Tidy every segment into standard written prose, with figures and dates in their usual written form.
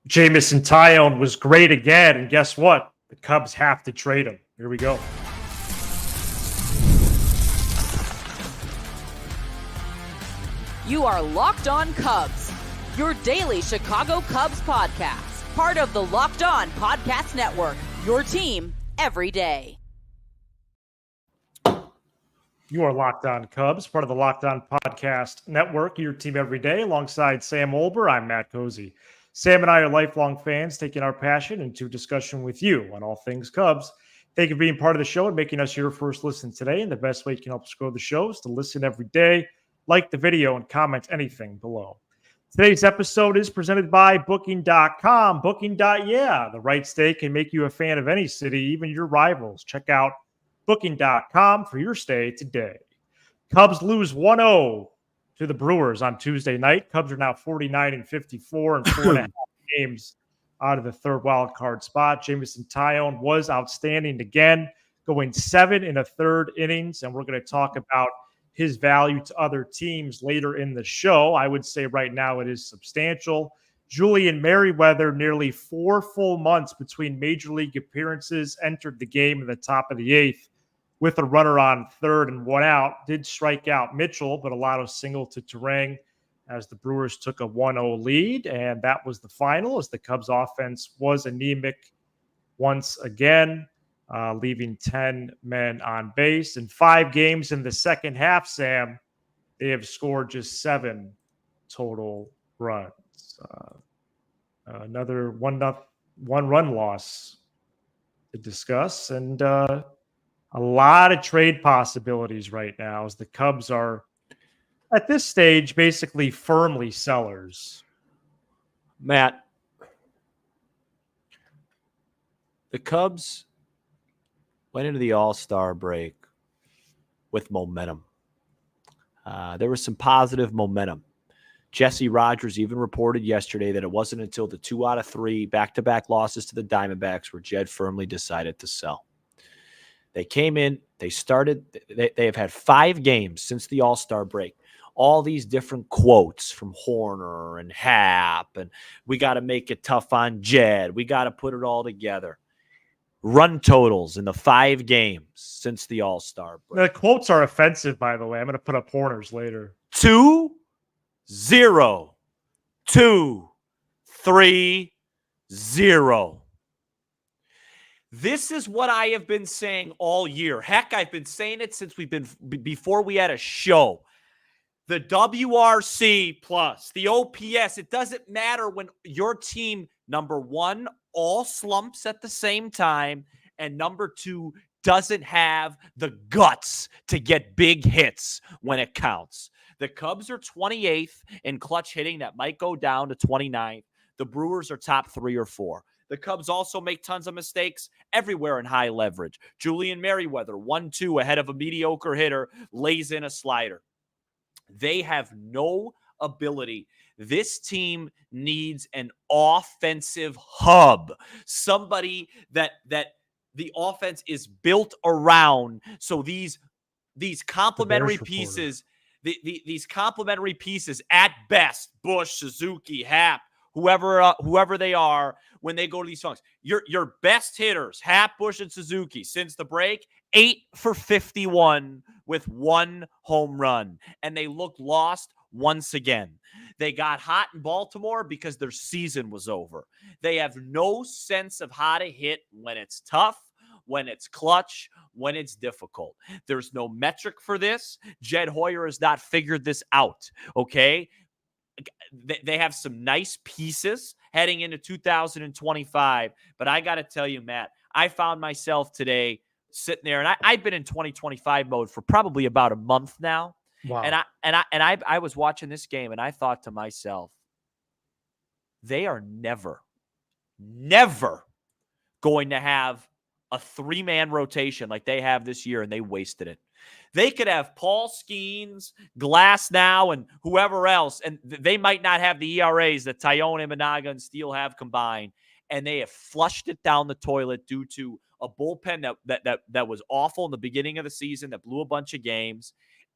Jameson Taillon was great again, and guess what? The Cubs have to trade him. Here we go. You are Locked On Cubs, your daily Chicago Cubs podcast, part of the Locked On Podcast Network, your team every day. You are Locked On Cubs, part of the Locked On Podcast Network, your team every day. Alongside Sam Olber, I'm Matt Cozy. Sam and I are lifelong fans, taking our passion into discussion with you on all things Cubs. Thank you for being part of the show and making us your first listen today. And the best way you can help us grow the show is to listen every day, like the video, and comment anything below. Today's episode is presented by Booking.com. Booking.yeah, the right stay can make you a fan of any city, even your rivals. Check out Booking.com for your stay today. Cubs lose 1-0 to the Brewers on Tuesday night. Cubs are now 49-54 and 4.5 games out of the third wild card spot. Jameson Taillon was outstanding again, going 7 in a third innings, and we're going to talk about his value to other teams later in the show. I would say right now it is substantial. Julian Merryweather, nearly 4 full months between major league appearances, entered the game in the top of the 8th with a runner on third and 1 out. Did strike out Mitchell, but allowed a single to Turang as the Brewers took a 1-0 lead. And that was the final, as the Cubs offense was anemic once again, leaving 10 men on base. In 5 games in the second half, Sam, they have scored just 7 total runs. Another one-run loss to discuss, and a lot of trade possibilities right now, as the Cubs are, at this stage, basically firmly sellers. Matt, the Cubs went into the All-Star break with momentum. There was some positive momentum. Jesse Rogers even reported yesterday that it wasn't until the 2 out of 3 back-to-back losses to the Diamondbacks where Jed firmly decided to sell. They came in, they have had 5 games since the All-Star break. All these different quotes from Horner and Happ, and we got to make it tough on Jed. We got to put it all together. Run totals in the 5 games since the All-Star break. The quotes are offensive, by the way. I'm going to put up Horner's later. 2-0, 2-3-0. This is what I have been saying all year. Heck, I've been saying it since before we had a show. The WRC plus, the OPS, it doesn't matter when your team, number 1, all slumps at the same time, and number 2, doesn't have the guts to get big hits when it counts. The Cubs are 28th in clutch hitting. That might go down to 29th. The Brewers are top 3 or 4. The Cubs also make tons of mistakes everywhere in high leverage. Julian Merryweather, 1-2 ahead of a mediocre hitter, lays in a slider. They have no ability. This team needs an offensive hub, somebody that the offense is built around. So these complementary pieces, these complementary pieces at best, Bush, Suzuki, Happ, whoever they are, when they go to these songs, your best hitters, Happ, Bush, and Suzuki, since the break, 8 for 51 with 1 home run, and they look lost once again. They got hot in Baltimore because their season was over. They have no sense of how to hit when it's tough, when it's clutch, when it's difficult. There's no metric for this. Jed Hoyer has not figured this out, okay? They have some nice pieces heading into 2025, but I got to tell you, Matt, I found myself today sitting there, and I've been in 2025 mode for probably about a month now. Wow. And I was watching this game, and I thought to myself, they are never going to have a 3-man rotation like they have this year, and they wasted it. They could have Paul Skeens, Glass now, and whoever else, and they might not have the ERAs that Taillon, Imanaga, and Steele have combined, and they have flushed it down the toilet due to a bullpen that was awful in the beginning of the season, that blew a bunch of games,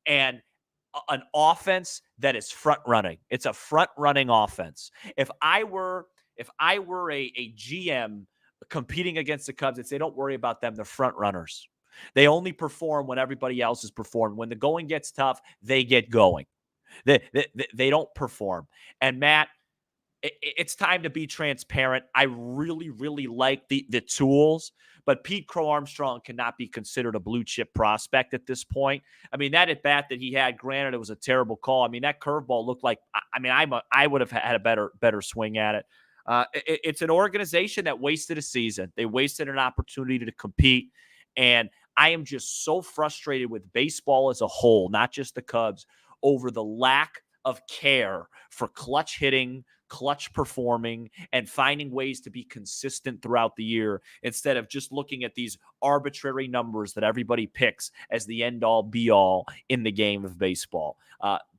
and an offense that is front-running. It's a front-running offense. If I were if I were a GM competing against the Cubs, I'd say, don't worry about them. They're front runners. They only perform when everybody else is performing. When the going gets tough, they get going. They don't perform. And Matt, it's time to be transparent. I really, really like the tools, but Pete Crow Armstrong cannot be considered a blue chip prospect at this point. I mean, that at bat that he had, granted, it was a terrible call. I mean, that curveball looked like, I would have had a better swing at it. It's an organization that wasted a season. They wasted an opportunity to compete. And I am just so frustrated with baseball as a whole, not just the Cubs, over the lack of care for clutch hitting, clutch performing, and finding ways to be consistent throughout the year instead of just looking at these arbitrary numbers that everybody picks as the end-all be-all in the game of baseball.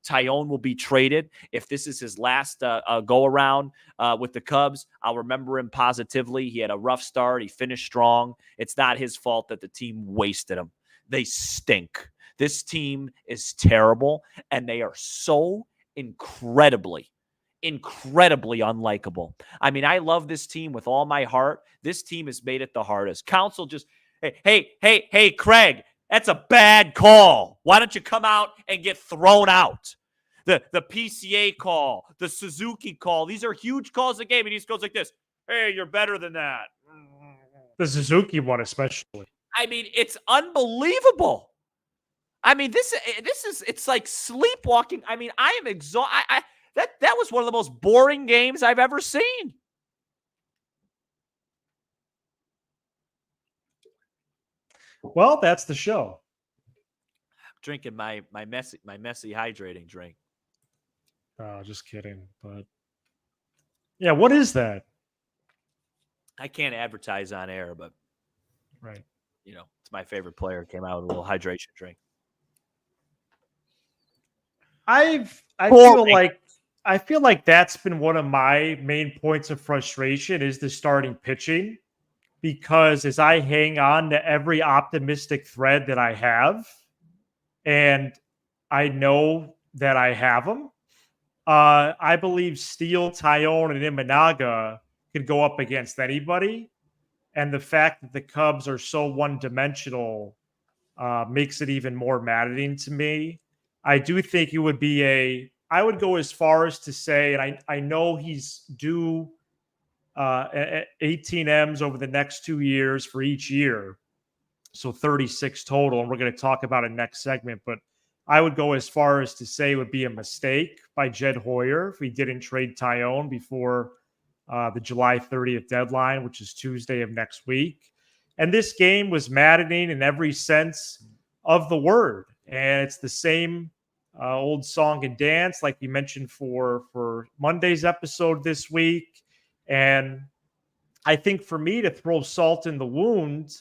Taillon will be traded. If this is his last go-around with the Cubs, I'll remember him positively. He had a rough start. He finished strong. It's not his fault that the team wasted him. They stink. This team is terrible, and they are so incredibly unlikable. I mean, I love this team with all my heart. This team has made it the hardest. Council just, hey, Craig, that's a bad call. Why don't you come out and get thrown out? The PCA call, the Suzuki call, these are huge calls of the game, and he just goes like this, hey, you're better than that. The Suzuki one especially. I mean, it's unbelievable. I mean, this is, it's like sleepwalking. I mean, I am exhausted. That was one of the most boring games I've ever seen. Well, that's the show. I'm drinking my messy hydrating drink. Oh, just kidding. But yeah, what is that? I can't advertise on air, but right. You know, it's my favorite player. Came out with a little hydration drink. I feel like that's been one of my main points of frustration is the starting pitching, because as I hang on to every optimistic thread that I have, and I know that I have them, I believe Steele, Taillon, and Imanaga could go up against anybody. And the fact that the Cubs are so one-dimensional makes it even more maddening to me. I do think it would be I would go as far as to say, and I know he's due 18 M's over the next 2 years for each year. So 36 total. And we're going to talk about it next segment. But I would go as far as to say it would be a mistake by Jed Hoyer if he didn't trade Taillon before the July 30th deadline, which is Tuesday of next week. And this game was maddening in every sense of the word. And it's the same old song and dance like you mentioned for Monday's episode this week. And I think for me to throw salt in the wound,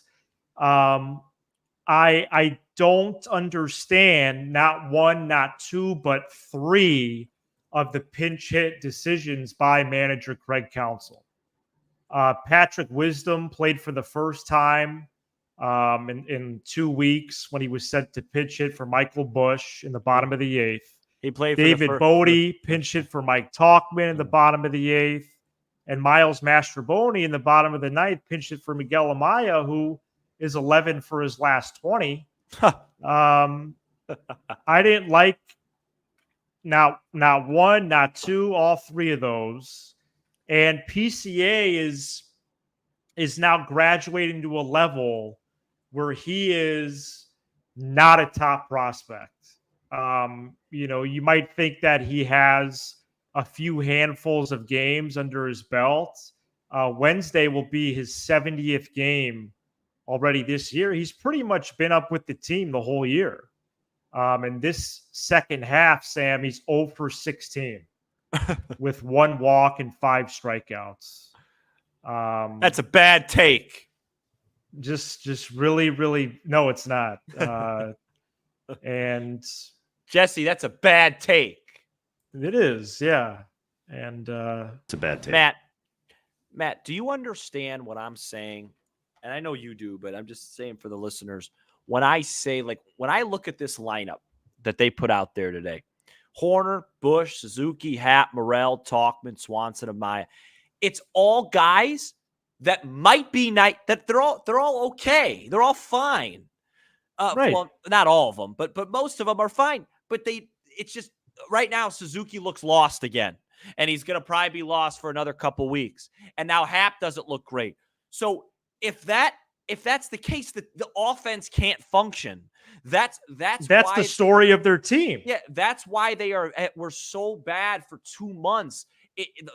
I don't understand not one, not two, but three of the pinch hit decisions by manager Craig Counsell. Patrick Wisdom played for the first time in 2 weeks when he was set to pinch hit for Michael Busch in the bottom of the eighth. He played David Bodie pinch hit for Mike Tauchman in the bottom of the eighth. And Miles Mastrobuoni in the bottom of the ninth pinch hit for Miguel Amaya, who is 11 for his last 20. I didn't like not one, not two, all three of those. And PCA is now graduating to a level where he is not a top prospect. You might think that he has a few handfuls of games under his belt. Wednesday will be his 70th game already this year. He's pretty much been up with the team the whole year. And this second half, Sam, he's 0 for 16 with 1 walk and 5 strikeouts. That's a bad take. Just really, really, no, it's not. And Jesse, that's a bad take. It is, yeah. And it's a bad take. Matt, do you understand what I'm saying? And I know you do, but I'm just saying for the listeners, when I say, when I look at this lineup that they put out there today, Horner, Busch, Suzuki, Happ, Morel, Tauchman, Swanson, Amaya, It's all guys that might be nice, that they're all okay. They're all fine. Right. Well, not all of them, but most of them are fine. But it's just right now Suzuki looks lost again, and he's going to probably be lost for another couple weeks. And now Happ doesn't look great. So if that's the case, the offense can't function. That's why the story of their team. Yeah, that's why we're so bad for 2 months.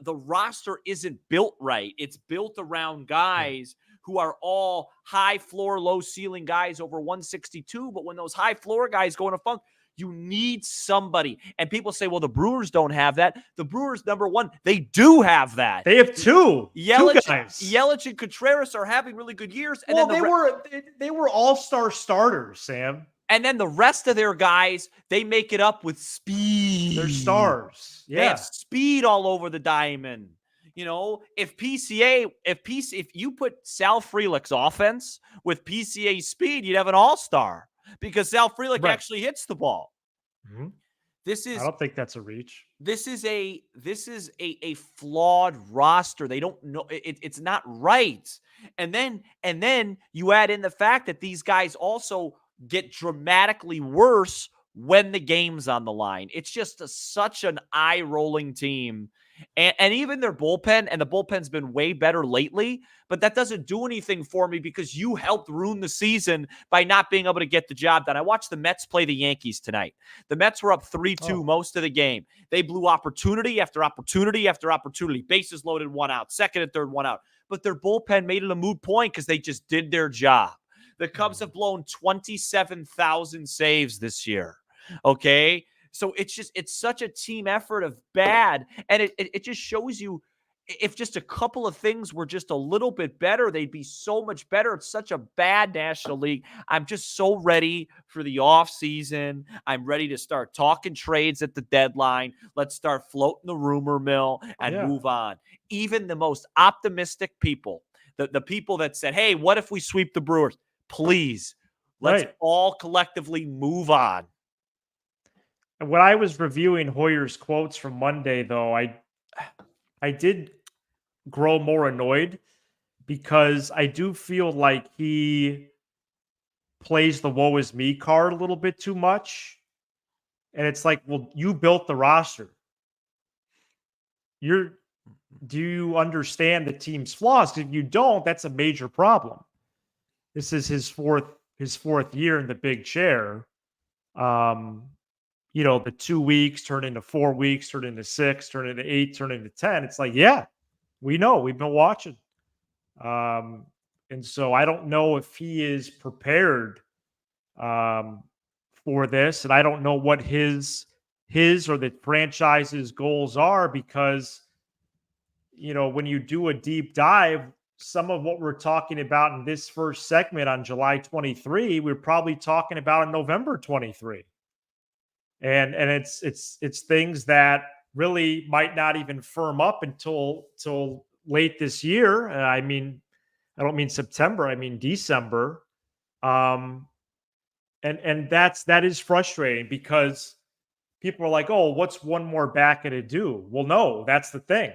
The roster isn't built right. It's built around guys who are all high floor, low ceiling guys over 162. But when those high floor guys go into funk, you need somebody. And people say, well, the Brewers don't have that. The Brewers, number one, they do have that. They have two guys. Yelich and Contreras are having really good years. And well, then they were all-star starters, Sam. And then the rest of their guys, they make it up with speed. They're stars. Yeah. They have speed all over the diamond. You know, if you put Sal Frelick's offense with PCA speed, you'd have an all-star because Sal Frelick actually hits the ball. Mm-hmm. I don't think that's a reach. This is a flawed roster. They don't know it's not right. And then you add in the fact that these guys also get dramatically worse when the game's on the line. It's just such an eye-rolling team. And even their bullpen, and the bullpen's been way better lately, but that doesn't do anything for me because you helped ruin the season by not being able to get the job done. I watched the Mets play the Yankees tonight. The Mets were up 3-2 most of the game. They blew opportunity after opportunity after opportunity. Bases loaded, one out. Second and third, one out. But their bullpen made it a moot point because they just did their job. The Cubs have blown 27,000 saves this year. Okay? So it's such a team effort of bad. And it just shows you if just a couple of things were just a little bit better, they'd be so much better. It's such a bad National League. I'm just so ready for the offseason. I'm ready to start talking trades at the deadline. Let's start floating the rumor mill and move on. Even the most optimistic people, the people that said, hey, what if we sweep the Brewers? Please, let's all collectively move on. When I was reviewing Hoyer's quotes from Monday, though, I did grow more annoyed because I do feel like he plays the woe is me card a little bit too much. And it's like, well, you built the roster. Do you understand the team's flaws? If you don't, that's a major problem. This is his fourth year in the big chair. The 2 weeks turn into 4 weeks, turn into 6, turn into 8, turn into 10. It's like, yeah, we know. We've been watching. And so I don't know if he is prepared for this. And I don't know what his or the franchise's goals are because, when you do a deep dive, some of what we're talking about in this first segment on July 23, we're probably talking about in November 23. And it's things that really might not even firm up until late this year. I don't mean September. I mean December. And that is frustrating because people are like, "Oh, what's one more back going to do?" Well, no, that's the thing.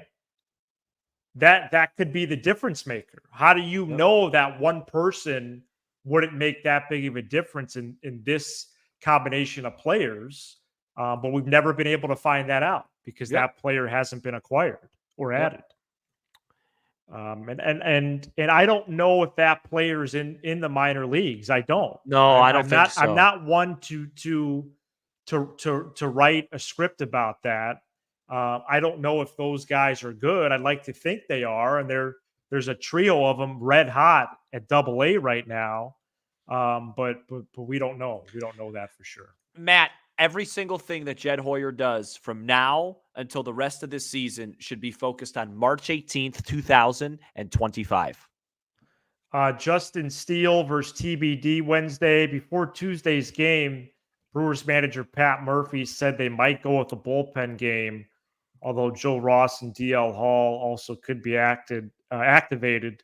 That could be the difference maker. How do you know that one person wouldn't make that big of a difference in this combination of players? But we've never been able to find that out because that player hasn't been acquired or added. And I don't know if that player is in the minor leagues. I don't. No, I don't think so. I'm not one to write a script about that. I don't know if those guys are good. I'd like to think they are, and there's a trio of them red hot at Double-A right now. But we don't know. We don't know that for sure. Matt, every single thing that Jed Hoyer does from now until the rest of this season should be focused on March 18th, 2025. Justin Steele versus TBD Wednesday. Before Tuesday's game, Brewers manager Pat Murphy said they might go with a bullpen game, although Joe Ross and DL Hall also could be activated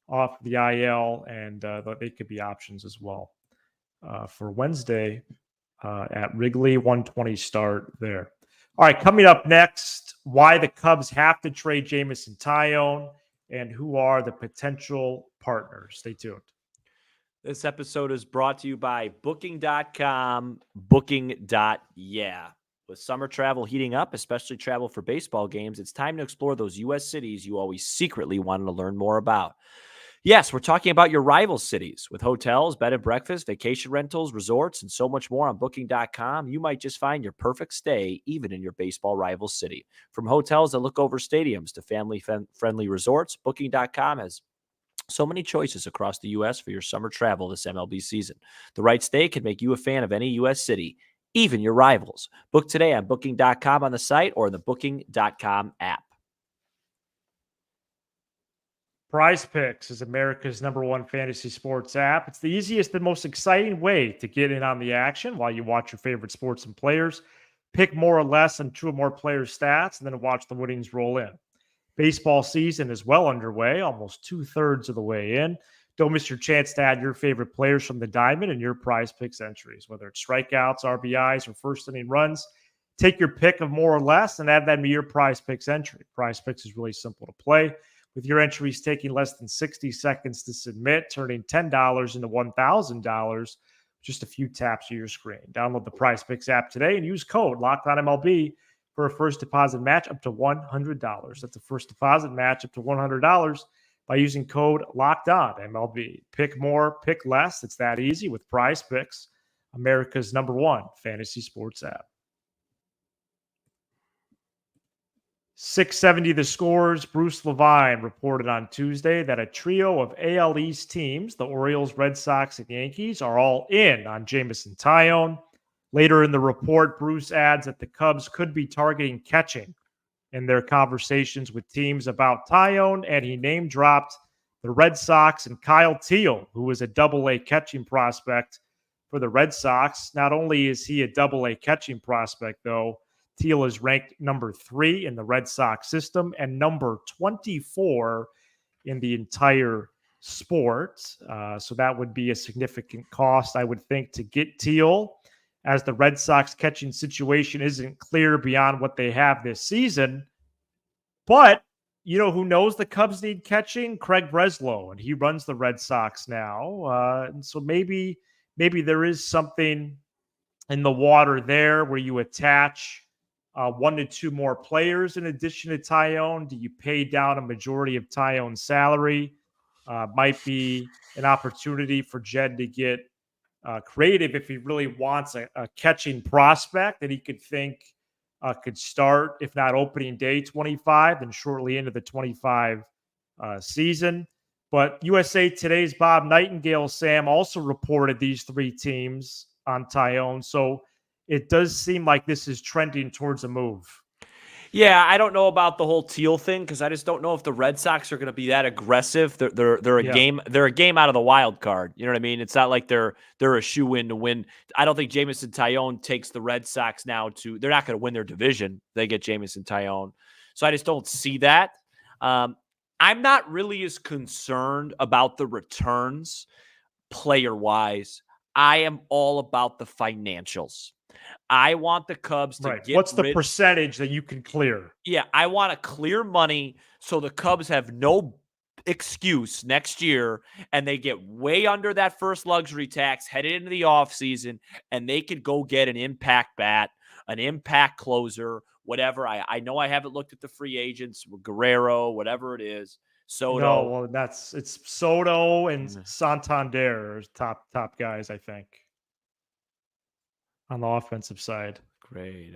off the IL, and they could be options as well for Wednesday at Wrigley. 1:20 start there. All right, coming up next, why the Cubs have to trade Jameson Taillon and who are the potential partners. Stay tuned. This episode is brought to you by Booking.com, Booking.yeah. With summer travel heating up, especially travel for baseball games, it's time to explore those U.S. cities you always secretly wanted to learn more about. Yes, we're talking about your rival cities. With hotels, bed and breakfast, vacation rentals, resorts, and so much more on Booking.com, you might just find your perfect stay even in your baseball rival city. From hotels that look over stadiums to family-friendly resorts, Booking.com has so many choices across the U.S. for your summer travel this MLB season. The right stay can make you a fan of any U.S. city, even your rivals. Book today on Booking.com on the site or the Booking.com app. Prize Picks is America's #1 fantasy sports app. It's the easiest and most exciting way to get in on the action while you watch your favorite sports and players. Pick more or less on 2 or more players' stats and then watch the winnings roll in. Baseball season is well underway, almost 2/3 of the way in. Don't miss your chance to add your favorite players from the diamond in your Prize Picks entries, whether it's strikeouts, RBIs, or first inning runs. Take your pick of more or less and add them to your Prize Picks entry. Prize Picks is really simple to play, with your entries taking less than 60 seconds to submit, turning $10 into $1,000 just a few taps of your screen. Download the Prize Picks app today and use code LOCKEDONMLB for a first deposit match up to $100. That's a first deposit match up to $100 by using code LOCKEDONMLB. Pick more, pick less. It's that easy with Prize Picks, America's #1 fantasy sports app. 670 the scores. Bruce Levine reported on Tuesday that a trio of AL East teams, the Orioles, Red Sox, and Yankees, are all in on Jameson Taillon. Later in the report, Bruce adds that the Cubs could be targeting catching in their conversations with teams about Taillon, and he name-dropped the Red Sox and Kyle Teel, who is a Double-A catching prospect for the Red Sox. Not only is he a Double-A catching prospect, though, Teel is ranked number 3 in the Red Sox system and number 24 in the entire sport. So that would be a significant cost, I would think, to get Teel, as the Red Sox catching situation isn't clear beyond what they have this season. But, you know, who knows the Cubs need catching? Craig Breslow, and he runs the Red Sox now. And so maybe there is something in the water there where you attach 1 to 2 more players in addition to Taillon. Do you pay down a majority of Taillon's salary? Might be an opportunity for Jed to get creative if he really wants a catching prospect that he could think could start, if not opening day 25, and shortly into the 25 season. But USA Today's Bob Nightingale, Sam, also reported these 3 teams on Taillon. So it does seem like this is trending towards a move. Yeah, I don't know about the whole Teel thing because I just don't know if the Red Sox are going to be that aggressive. They're a game out of the wild card. You know what I mean? It's not like they're a shoe-in to win. I don't think Jameson Taillon takes the Red Sox now to. They're not going to win their division. They get Jameson Taillon, so I just don't see that. I'm not really as concerned about the returns player-wise. I am all about the financials. I want the Cubs to get What's the percentage that you can clear? Yeah, I want to clear money so the Cubs have no excuse next year and they get way under that first luxury tax headed into the offseason, and they could go get an impact bat, an impact closer, whatever. I know I haven't looked at the free agents, Guerrero, whatever it is. Soto. No, well, it's Soto and Santander, top guys, I think, on the offensive side. Great.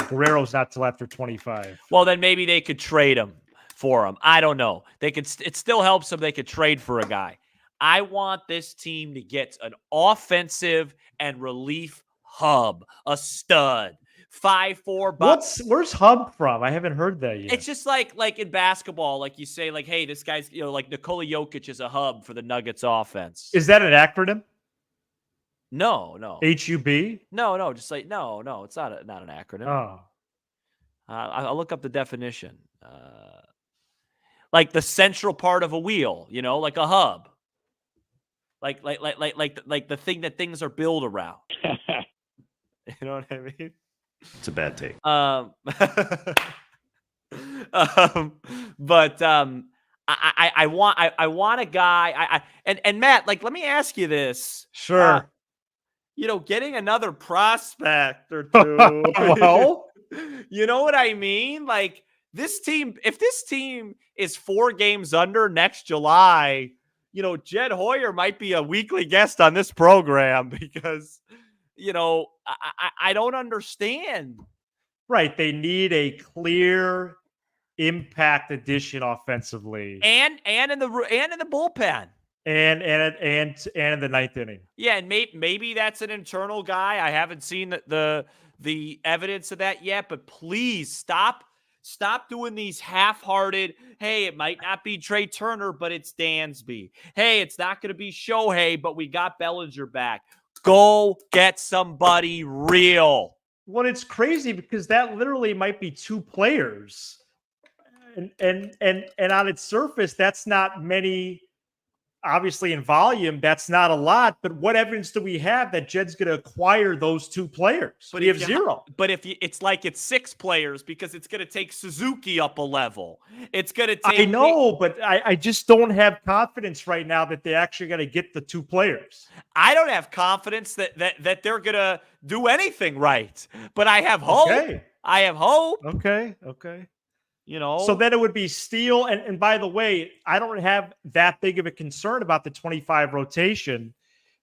Guerrero's not till after 25. Well, then maybe they could trade him for him. I don't know. They could. It still helps them. They could trade for a guy. I want this team to get an offensive and relief hub, a stud. 5'4" bucks. Where's hub from? I haven't heard that yet. It's just like in basketball, like you say, like, hey, this guy's, like Nikola Jokic is a hub for the Nuggets offense. Is that an acronym? No. HUB? No. Just like no. It's not an acronym. Oh, I'll look up the definition. Like the central part of a wheel, like a hub. Like the thing that things are built around. You know what I mean? It's a bad take. But I want a guy. And Matt, like, let me ask you this. Sure. Getting another prospect or two. Well, You know what I mean? Like, this team, if this team is 4 games under next July, Jed Hoyer might be a weekly guest on this program because, I don't understand. right. They need a clear impact addition offensively And in the bullpen. and in the ninth inning. Yeah, and maybe that's an internal guy. I haven't seen the evidence of that yet, but please stop doing these half-hearted, hey, it might not be Trey Turner, but it's Dansby. Hey, it's not going to be Shohei, but we got Bellinger back. Go get somebody real. Well, it's crazy because that literally might be 2 players. And on its surface, that's not many. Obviously, in volume, that's not a lot. But what evidence do we have that Jed's going to acquire those 2 players? But we have 0. But it's like it's 6 players because it's going to take Suzuki up a level. It's going to take. I know, but I just don't have confidence right now that they're actually going to get the 2 players. I don't have confidence that they're going to do anything right. But I have hope. Okay. I have hope. Okay. So then it would be Steele. And by the way, I don't have that big of a concern about the 25 rotation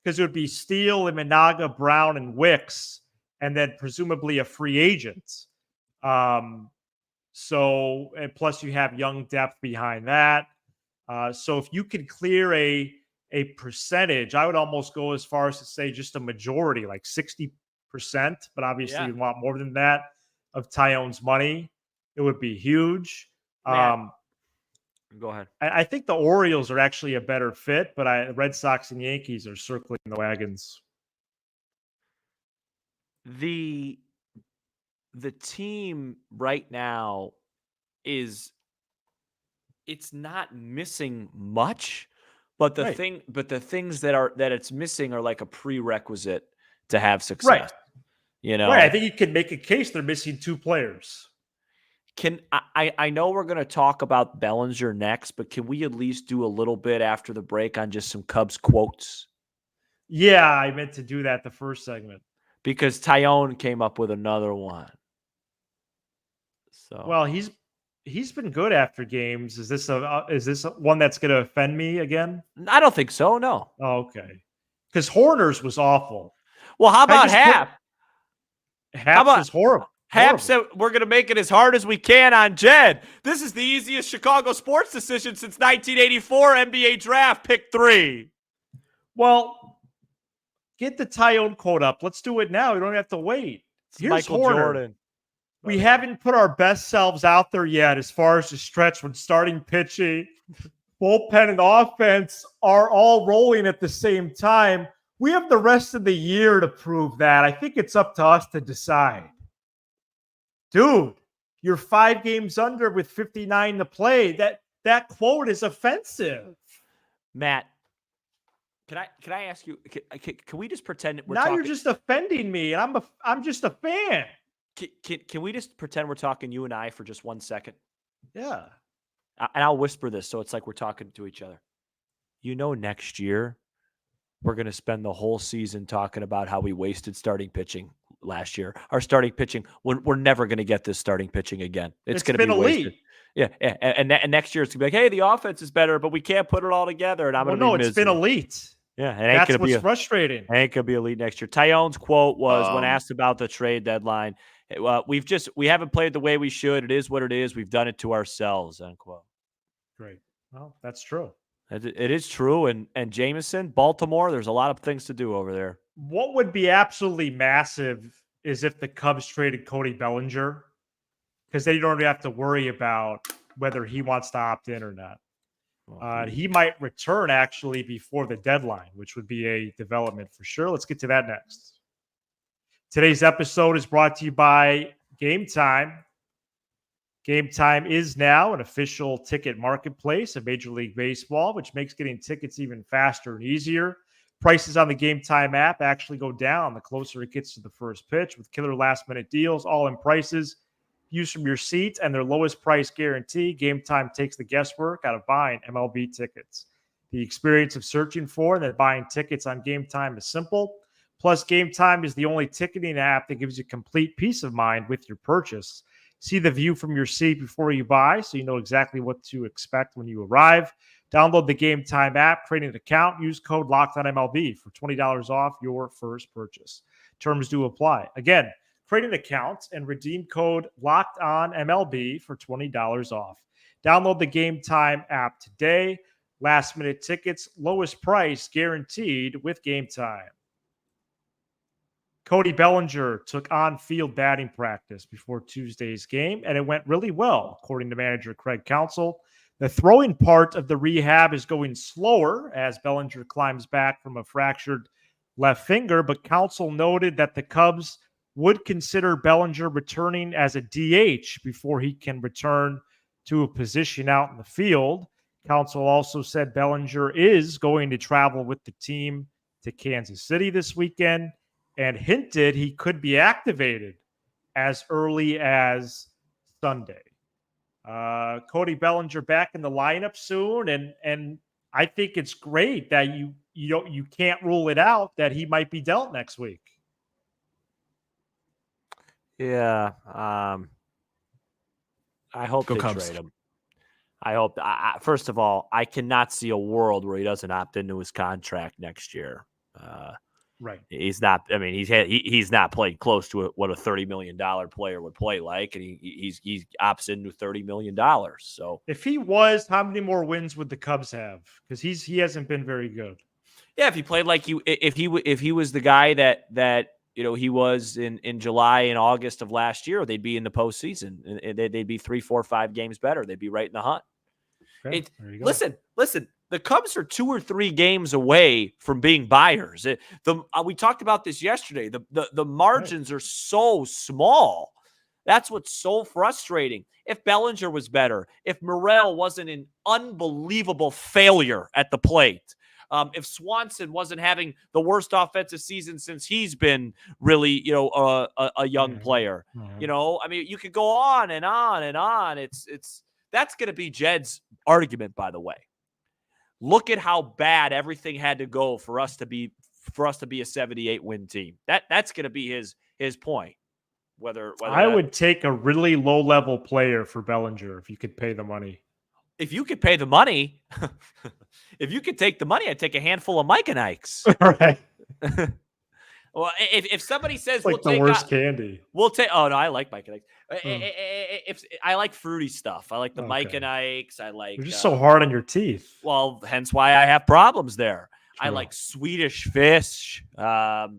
because it would be Steele, Imanaga, Brown, and Wicks, and then presumably a free agent. And plus you have young depth behind that. So if you could clear a percentage, I would almost go as far as to say just a majority, like 60%, but obviously you want more than that of Taillon's money. It would be huge. Go ahead. I think the Orioles are actually a better fit, but Red Sox and Yankees are circling the wagons. The team right now it's not missing much, but the things that it's missing are like a prerequisite to have success. Right. Right. I think you can make a case they're missing 2 players. I know we're going to talk about Bellinger next, but can we at least do a little bit after the break on just some Cubs quotes? Yeah, I meant to do that the first segment. Because Taillon came up with another one. So well, he's been good after games. Is this one that's going to offend me again? I don't think so. No. Oh, okay. Because Horner's was awful. Well, how about Hap? Hap was horrible. Hap said we're going to make it as hard as we can on Jed. This is the easiest Chicago sports decision since 1984 NBA draft pick 3. Well, get the Taillon quote up. Let's do it now. We don't have to wait. Here's Michael Horner. Jordan. We haven't put our best selves out there yet as far as the stretch when starting pitching, bullpen, and offense are all rolling at the same time. We have the rest of the year to prove that. I think it's up to us to decide. Dude, you're 5 games under with 59 to play. That quote is offensive. Matt, can I ask you? Can we just pretend we're now talking? You're just offending me, and I'm just a fan. Can we just pretend we're talking you and I for just 1 second? Yeah. And I'll whisper this so it's like we're talking to each other. Next year we're going to spend the whole season talking about how we wasted starting pitching last year. Our starting pitching, we're never going to get this starting pitching again. It's going to be elite. Wasted. Yeah, and next year it's going to be like, hey, the offense is better, but we can't put it all together. And I'm going to be no, it's been elite. Yeah, that's what's frustrating. It ain't going to be elite next year. Taillon's quote was when asked about the trade deadline, we haven't played the way we should. It is what it is. We've done it to ourselves, unquote. Great. Well, that's true. It is true. And Jameson, Baltimore, there's a lot of things to do over there. What would be absolutely massive is if the Cubs traded Cody Bellinger, because then you don't have to worry about whether he wants to opt in or not. He might return actually before the deadline, which would be a development for sure. Let's get to that next. Today's episode is brought to you by Game Time. Game Time is now an official ticket marketplace of Major League Baseball, which makes getting tickets even faster and easier. Prices on the Game Time app actually go down the closer it gets to the first pitch with killer last-minute deals, all-in prices, views from your seat, and their lowest price guarantee. Game Time takes the guesswork out of buying MLB tickets. The experience of searching for and then buying tickets on Game Time is simple. Plus, Game Time is the only ticketing app that gives you complete peace of mind with your purchase. See the view from your seat before you buy so you know exactly what to expect when you arrive. Download the Game Time app, create an account, use code LOCKEDONMLB for $20 off your first purchase. Terms do apply. Again, create an account and redeem code LOCKEDONMLB for $20 off. Download the Game Time app today. Last minute tickets, lowest price guaranteed with Game Time. Cody Bellinger took on-field batting practice before Tuesday's game, and it went really well, according to manager Craig Counsell. The throwing part of the rehab is going slower as Bellinger climbs back from a fractured left finger, but Counsell noted that the Cubs would consider Bellinger returning as a DH before he can return to a position out in the field. Counsell also said Bellinger is going to travel with the team to Kansas City this weekend and hinted he could be activated as early as Sunday. Cody Bellinger back in the lineup soon, and I think it's great that you can't rule it out that he might be dealt next week. Yeah, I hope Go they Cubs. trade him. I hope. First of all, I cannot see a world where he doesn't opt into his contract next year. Right. He's not. I mean, he's not played close to what a $30 million player would play like, and he opts into $30 million. So if he was, how many more wins would the Cubs have? Because he hasn't been very good. yeah, if he played like if he was the guy that he was in July and August of last year, they'd be in the postseason, and they'd be 3, 4, 5 games better. They'd be right in the hunt. Okay, there you go. Listen. The Cubs are 2 or 3 games away from being buyers. We talked about this yesterday. The margins are so small. That's what's so frustrating. If Bellinger was better, if Morel wasn't an unbelievable failure at the plate, if Swanson wasn't having the worst offensive season since he's been really, a young player, I mean, you could go on and on and on. That's going to be Jed's argument, by the way. Look at how bad everything had to go for us to be a 78 win team. That's going to be his point. Whether I would take a really low level player for Bellinger if you could pay the money. If you could pay the money, if you could take the money, I'd take a handful of Mike and Ikes. Right. Well, if somebody says It's like the worst candy. We'll take. Oh no, I like Mike and Ikes. If I like fruity stuff, I like the Mike and Ikes. I like. They're just so hard on your teeth. Well, hence why I have problems there. True. I like Swedish Fish. That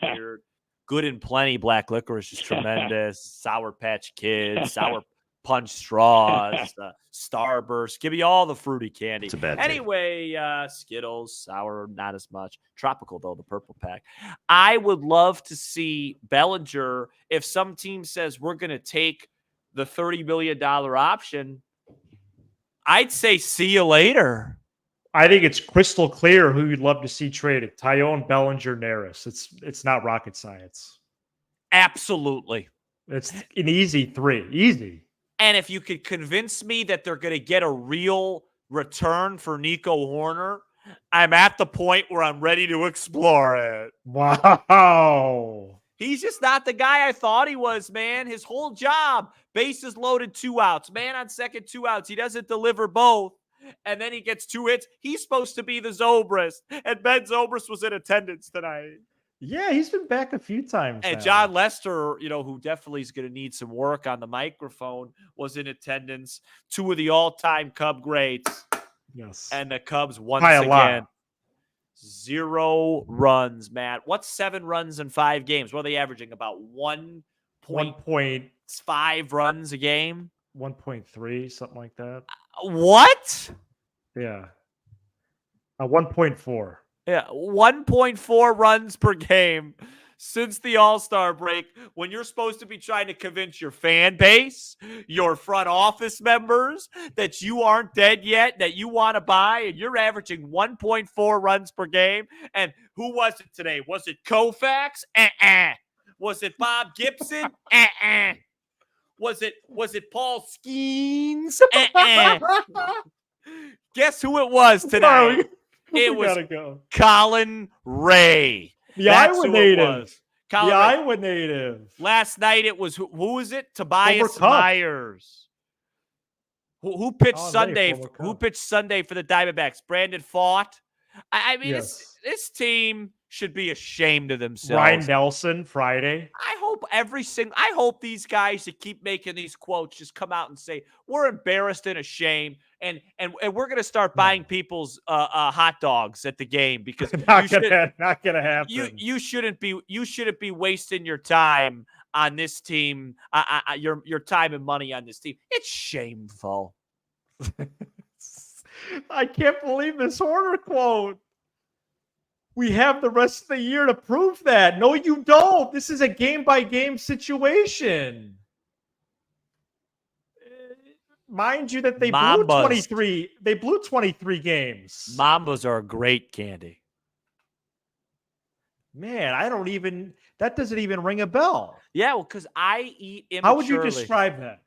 weird. Good and Plenty black licorice is tremendous. Sour Patch Kids, Sour Punch Straws, Starburst. Give me all the fruity candy. It's a bad anyway, Skittles, sour, not as much. Tropical, though, the purple pack. I would love to see Bellinger, if some team says we're going to take the $30 million option, I'd say see you later. I think it's crystal clear who you'd love to see traded. Taillon, Bellinger, Neris. It's not rocket science. Absolutely. It's an easy 3. Easy. And if you could convince me that they're going to get a real return for Nico Horner, I'm at the point where I'm ready to explore it. Wow. He's just not the guy I thought he was, man. His whole job, bases loaded, 2 outs. Man on second, 2 outs. He doesn't deliver both. And then he gets 2 hits. He's supposed to be the Zobrist. And Ben Zobrist was in attendance tonight. Yeah, he's been back a few times. And now. John Lester, who definitely is going to need some work on the microphone, was in attendance. 2 of the all-time Cub greats. Yes. And the Cubs, once again, 0 runs, Matt. What's 7 runs in 5 games? What are they averaging? About 1.5 runs a game? 1.3, something like that. What? Yeah. 1.4. Yeah, 1.4 runs per game. since the All-Star break, when you're supposed to be trying to convince your fan base, your front office members that you aren't dead yet, that you want to buy, and you're averaging 1.4 runs per game. And who was it today? Was it Koufax? Was it Bob Gibson? Was it Paul Skeens? Guess who it was today? It was Colin Ray. The That's Iowa who native. it was. Colin The Ray. Iowa native. Last night it was who was it? Tobias Former Cub. Myers. Who pitched Colin Ray, Sunday? former Who Cub. pitched Sunday for the Diamondbacks? Brandon Fought. I mean, Yes. this team should be ashamed of themselves. Ryan Nelson Friday. I hope these guys that keep making these quotes just come out and say we're embarrassed and ashamed, and we're gonna start buying people's hot dogs at the game because not gonna happen. You shouldn't be wasting your time on this team, your time and money on this team. It's shameful. I can't believe this Horner quote. We have the rest of the year to prove that. No, you don't. This is a game-by-game situation. Mind you that they blew 23. They blew 23 games. Mambas are great candy. Man, that doesn't even ring a bell. Yeah, well, because I eat immaturely. How would you describe that?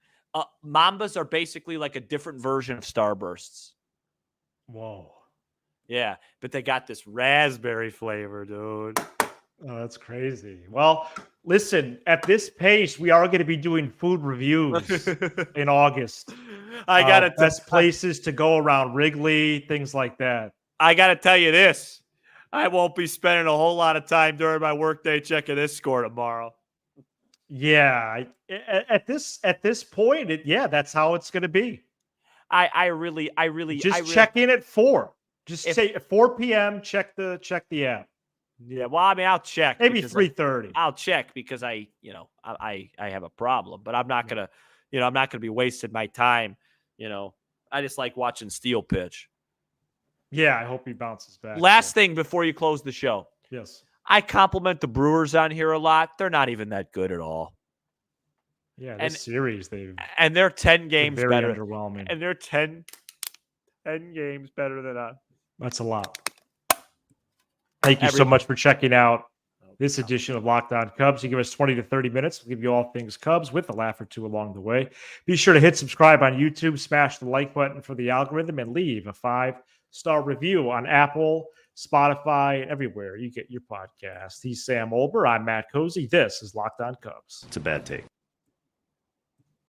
Mambas are basically like a different version of Starbursts. Whoa. Yeah, but they got this raspberry flavor, dude. Oh, that's crazy. Well, listen, at this pace, we are going to be doing food reviews in August. I got to best places to go around Wrigley, things like that. I got to tell you this. I won't be spending a whole lot of time during my workday checking this score tomorrow. Yeah, at this point, that's how it's going to be. I really check in at 4. Just say at 4 p.m. Check the app. Yeah, well, I mean, I'll check. Maybe 3:30. I'll check because I have a problem, but I'm not gonna be wasting my time. I just like watching Steele pitch. Yeah, I hope he bounces back. Last thing before you close the show. Yes. I compliment the Brewers on here a lot. They're not even that good at all. Yeah, this series and they're 10 games very better. Underwhelming. And they're 10 games better than us. That's a lot. Thank you so much for checking out this edition of Locked On Cubs. You give us 20 to 30 minutes. We'll give you all things Cubs with a laugh or two along the way. Be sure to hit subscribe on YouTube, smash the like button for the algorithm, and leave a 5-star review on Apple, Spotify, and everywhere you get your podcast. He's Sam Olber. I'm Matt Cozy. This is Locked On Cubs. It's a bad take.